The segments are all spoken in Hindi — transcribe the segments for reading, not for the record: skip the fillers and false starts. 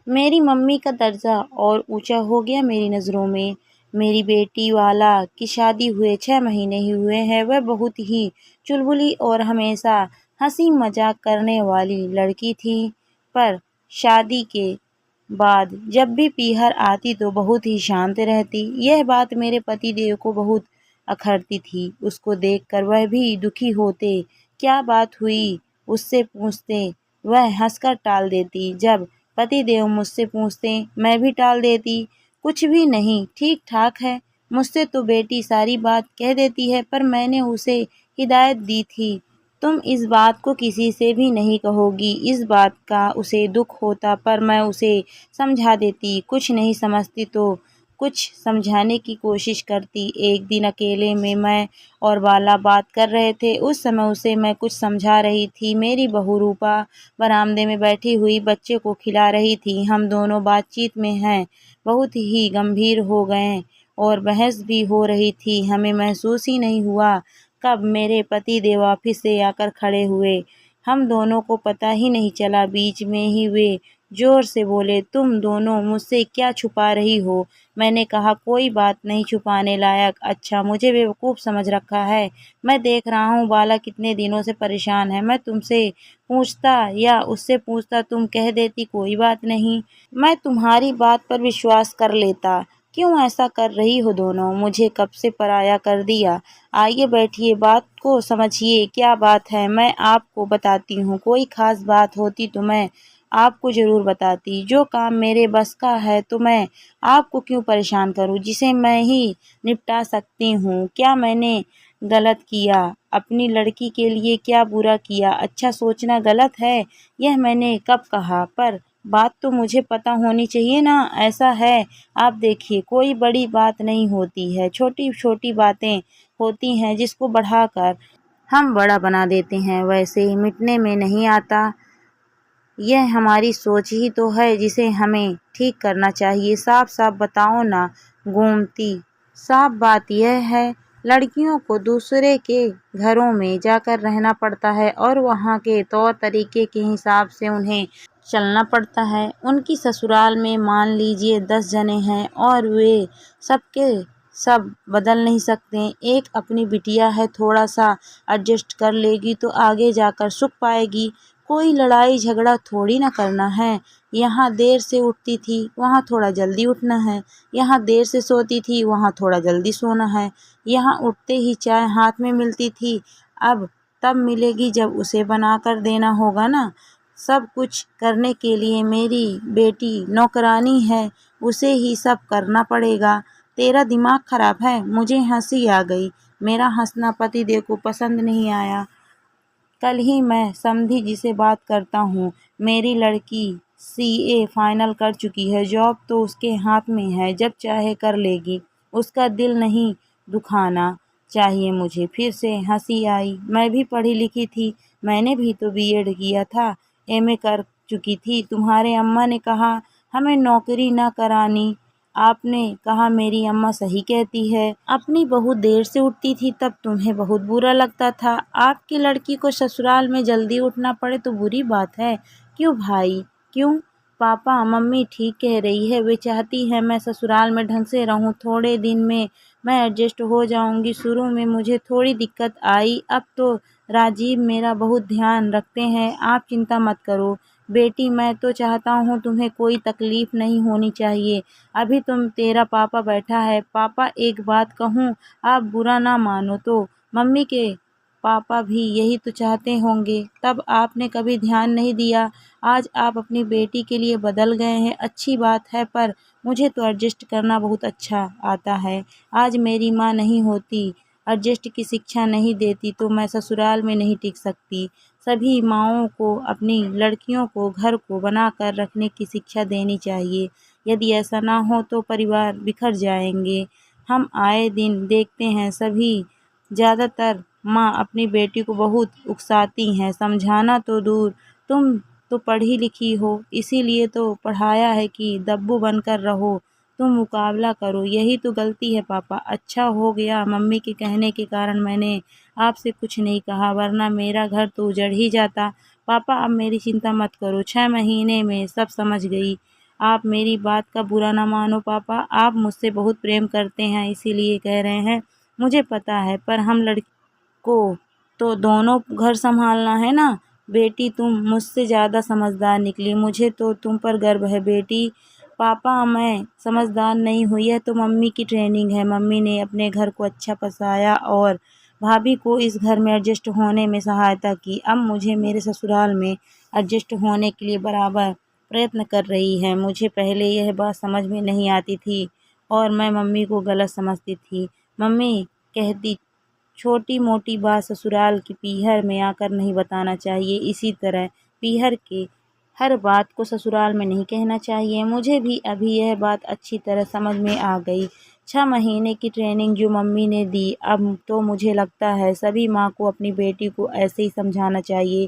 मेरी मम्मी का दर्जा और ऊंचा हो गया मेरी नज़रों में। मेरी बेटी वाला की शादी हुए 6 महीने ही हुए हैं। वह बहुत ही चुलबुली और हमेशा हंसी मजाक करने वाली लड़की थी, पर शादी के बाद जब भी पीहर आती तो बहुत ही शांत रहती। यह बात मेरे पति देव को बहुत अखरती थी। उसको देखकर वह भी दुखी होते। क्या बात हुई उससे पूछते, वह हंसकर टाल देती। जब पतिदेव मुझसे पूछते, मैं भी टाल देती, कुछ भी नहीं, ठीक ठाक है। मुझसे तो बेटी सारी बात कह देती है, पर मैंने उसे हिदायत दी थी, तुम इस बात को किसी से भी नहीं कहोगी। इस बात का उसे दुख होता, पर मैं उसे समझा देती। कुछ नहीं समझती तो कुछ समझाने की कोशिश करती। एक दिन अकेले में मैं और बाला बात कर रहे थे। उस समय उसे मैं कुछ समझा रही थी। मेरी बहू रूपा बरामदे में बैठी हुई बच्चे को खिला रही थी। हम दोनों बातचीत में हैं बहुत ही गंभीर हो गए और बहस भी हो रही थी। हमें महसूस ही नहीं हुआ कब मेरे पति देव ऑफिस से आकर खड़े हुए। हम दोनों को पता ही नहीं चला। बीच में ही वे जोर से बोले, तुम दोनों मुझसे क्या छुपा रही हो? मैंने कहा, कोई बात नहीं छुपाने लायक। अच्छा, मुझे बेवकूफ़ समझ रखा है। मैं देख रहा हूँ बाला कितने दिनों से परेशान है। मैं तुमसे पूछता या उससे पूछता, तुम कह देती कोई बात नहीं। मैं तुम्हारी बात पर विश्वास कर लेता। क्यों ऐसा कर रही हो दोनों? मुझे कब से पराया कर दिया? आइए बैठिए, बात को समझिए। क्या बात है मैं आपको बताती हूँ। कोई ख़ास बात होती तो मैं आपको ज़रूर बताती। जो काम मेरे बस का है तो मैं आपको क्यों परेशान करूँ, जिसे मैं ही निपटा सकती हूँ। क्या मैंने गलत किया? अपनी लड़की के लिए क्या बुरा किया? अच्छा सोचना गलत है, यह मैंने कब कहा? पर बात तो मुझे पता होनी चाहिए ना। ऐसा है, आप देखिए, कोई बड़ी बात नहीं होती है, छोटी छोटी बातें होती हैं जिसको बढ़ाकर हम बड़ा बना देते हैं। वैसे ही मिटने में नहीं आता। यह हमारी सोच ही तो है जिसे हमें ठीक करना चाहिए। साफ साफ बताओ ना गोमती। साफ बात यह है, लड़कियों को दूसरे के घरों में जाकर रहना पड़ता है और वहाँ के तौर तरीके के हिसाब से उन्हें चलना पड़ता है। उनकी ससुराल में मान लीजिए 10 जने हैं और वे सबके सब बदल नहीं सकते। एक अपनी बिटिया है, थोड़ा सा एडजस्ट कर लेगी तो आगे जाकर सुख पाएगी। कोई लड़ाई झगड़ा थोड़ी ना करना है। यहाँ देर से उठती थी, वहाँ थोड़ा जल्दी उठना है। यहाँ देर से सोती थी, वहाँ थोड़ा जल्दी सोना है। यहाँ उठते ही चाय हाथ में मिलती थी, अब तब मिलेगी जब उसे बना कर देना होगा ना। सब कुछ करने के लिए मेरी बेटी नौकरानी है, उसे ही सब करना पड़ेगा। तेरा दिमाग खराब है? मुझे हंसी आ गई। मेरा हंसना पतिदेव को पसंद नहीं आया। कल ही मैं समधी जी से बात करता हूँ। मेरी लड़की सीए फाइनल कर चुकी है, जॉब तो उसके हाथ में है, जब चाहे कर लेगी। उसका दिल नहीं दुखाना चाहिए मुझे। फिर से हंसी आई। मैं भी पढ़ी लिखी थी, मैंने भी तो बीएड किया था, एमए कर चुकी थी। तुम्हारे अम्मा ने कहा हमें नौकरी न करानी। आपने कहा मेरी अम्मा सही कहती है। अपनी बहू देर से उठती थी तब तुम्हें बहुत बुरा लगता था। आपकी लड़की को ससुराल में जल्दी उठना पड़े तो बुरी बात है। क्यों भाई, क्यों? पापा मम्मी ठीक कह रही है, वे चाहती है मैं ससुराल में ढंग से रहूं। थोड़े दिन में मैं एडजस्ट हो जाऊंगी। शुरू में मुझे थोड़ी दिक्कत आई, अब तो राजीव मेरा बहुत ध्यान रखते हैं। आप चिंता मत करो बेटी, मैं तो चाहता हूँ तुम्हें कोई तकलीफ नहीं होनी चाहिए। अभी तेरा पापा बैठा है। पापा एक बात कहूँ, आप बुरा ना मानो तो मम्मी के पापा भी यही तो चाहते होंगे, तब आपने कभी ध्यान नहीं दिया। आज आप अपनी बेटी के लिए बदल गए हैं, अच्छी बात है, पर मुझे तो एडजस्ट करना बहुत अच्छा आता है। आज मेरी माँ नहीं होती, एडजस्ट की शिक्षा नहीं देती तो मैं ससुराल में नहीं टिक सकती। सभी माँओं को अपनी लड़कियों को घर को बना कर रखने की शिक्षा देनी चाहिए। यदि ऐसा ना हो तो परिवार बिखर जाएंगे। हम आए दिन देखते हैं सभी ज़्यादातर माँ अपनी बेटी को बहुत उकसाती हैं। समझाना तो दूर, तुम तो पढ़ी लिखी हो, इसीलिए तो पढ़ाया है कि दब्बू बनकर रहो, तुम मुकाबला करो। यही तो गलती है पापा। अच्छा हो गया मम्मी के कहने के कारण मैंने आपसे कुछ नहीं कहा, वरना मेरा घर तो उजड़ ही जाता। पापा अब मेरी चिंता मत करो, 6 महीने में सब समझ गई। आप मेरी बात का बुरा ना मानो पापा, आप मुझसे बहुत प्रेम करते हैं इसीलिए कह रहे हैं, मुझे पता है, पर हम लड़की को तो दोनों घर संभालना है ना। बेटी तुम मुझसे ज़्यादा समझदार निकली, मुझे तो तुम पर गर्व है बेटी। पापा मैं समझदार नहीं हुई है तो मम्मी की ट्रेनिंग है, मम्मी ने अपने घर को अच्छा बसाया और भाभी को इस घर में एडजस्ट होने में सहायता की। अब मुझे मेरे ससुराल में एडजस्ट होने के लिए बराबर प्रयत्न कर रही है। मुझे पहले यह बात समझ में नहीं आती थी और मैं मम्मी को गलत समझती थी। मम्मी कहती छोटी मोटी बात ससुराल की पीहर में आकर नहीं बताना चाहिए, इसी तरह पीहर के हर बात को ससुराल में नहीं कहना चाहिए। मुझे भी अभी यह बात अच्छी तरह समझ में आ गई। 6 महीने की ट्रेनिंग जो मम्मी ने दी, अब तो मुझे लगता है सभी माँ को अपनी बेटी को ऐसे ही समझाना चाहिए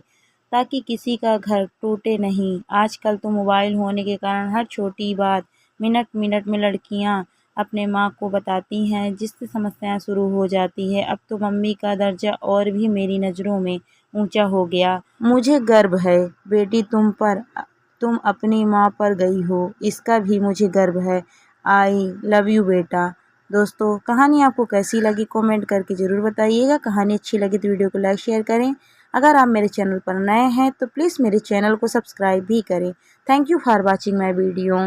ताकि किसी का घर टूटे नहीं। आजकल तो मोबाइल होने के कारण हर छोटी बात मिनट मिनट में लड़कियाँ अपने माँ को बताती हैं, जिससे समस्याएं शुरू हो जाती है। अब तो मम्मी का दर्जा और भी मेरी नज़रों में ऊंचा हो गया। मुझे गर्व है बेटी तुम पर, तुम अपनी माँ पर गई हो, इसका भी मुझे गर्व है। आई लव यू बेटा। दोस्तों कहानी आपको कैसी लगी कमेंट करके ज़रूर बताइएगा। कहानी अच्छी लगी तो वीडियो को लाइक शेयर करें। अगर आप मेरे चैनल पर नए हैं तो प्लीज़ मेरे चैनल को सब्सक्राइब भी करें। Thank you for watching my video.